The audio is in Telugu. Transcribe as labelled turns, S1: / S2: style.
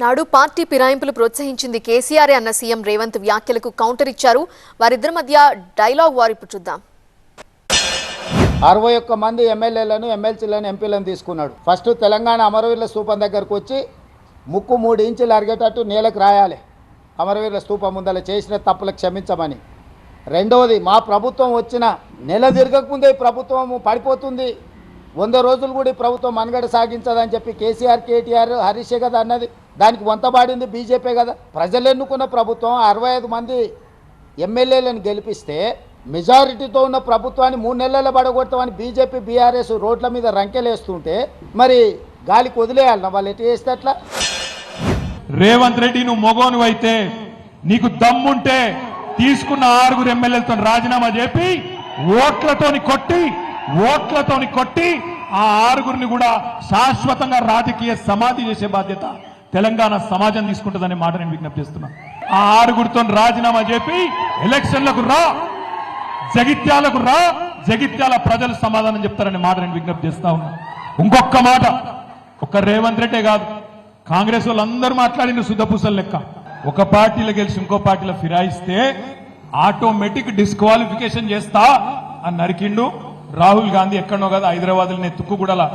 S1: నాడు పార్టీ ఫిరాయింపులు ప్రోత్సహించింది కేసీఆర్ అన్న సీఎం రేవంత్ వ్యాఖ్యలకు కౌంటర్ ఇచ్చారు. వారిద్దరి మధ్య డైలాగ్ వారిప్పుడు చూద్దాం.
S2: 61 మంది ఎమ్మెల్యేలను ఎమ్మెల్సీలను ఎంపీలను తీసుకున్నాడు. ఫస్ట్ తెలంగాణ అమరవీరుల స్తూపం దగ్గరకు వచ్చి ముక్కు 3 ఇంచులు అరిగేటట్టు నేలకు రాయాలి, అమరవీరుల స్తూపం ముందర చేసిన తప్పులకు క్షమించమని. రెండవది, మా ప్రభుత్వం వచ్చిన నెల తిరగకముందే ఈ ప్రభుత్వం పడిపోతుంది, 100 రోజులు కూడా ఈ ప్రభుత్వం మనుగడ సాగించదని చెప్పి కేసీఆర్, కేటీఆర్, హరీషే కదా అన్నది. దానికి వంతబాడింది బీజేపీ కదా. ప్రజలు ఎన్నుకున్న ప్రభుత్వం 65 మంది ఎమ్మెల్యేలను గెలిపిస్తే మెజారిటీతో ఉన్న ప్రభుత్వాన్ని 3 నెలల పడగొడతామని బీజేపీ, బీఆర్ఎస్ రోడ్ల మీద రంకెలేస్తుంటే మరి గాలికి వదిలేయాలన్నా? వాళ్ళు ఎటు చేస్తే అట్లా?
S3: రేవంత్ రెడ్డి, నువ్వు మొగోను అయితే నీకు దమ్ముంటే తీసుకున్న 6 ఎమ్మెల్యేలతో రాజీనామా చెప్పి ఓట్లతోని కొట్టి ఆ 6 కూడా శాశ్వతంగా రాజకీయ సమాధి చేసే బాధ్యత తెలంగాణ సమాజం తీసుకుంటుందనే మాట నేను విజ్ఞప్తి చేస్తున్నా. ఆ 6 రాజీనామా చెప్పి ఎలక్షన్లకు రా, జగిత్యాలకు రా, జగిత్యాల ప్రజలు సమాధానం చెప్తారనే మాట నేను విజ్ఞప్తి చేస్తా ఉన్నా. ఇంకొక మాట, ఒక్క రేవంత్ రెడ్డే కాదు, కాంగ్రెస్ వాళ్ళందరూ మాట్లాడిన శుద్ధపూసలు లెక్క. ఒక పార్టీలో గెలిచి ఇంకో పార్టీలో ఫిరాయిస్తే ఆటోమేటిక్ డిస్క్వాలిఫికేషన్ చేస్తా అని నరికిండు రాహుల్ గాంధీ. ఎక్కడనో కదా హైదరాబాద్లోనే తుక్కుగూడలా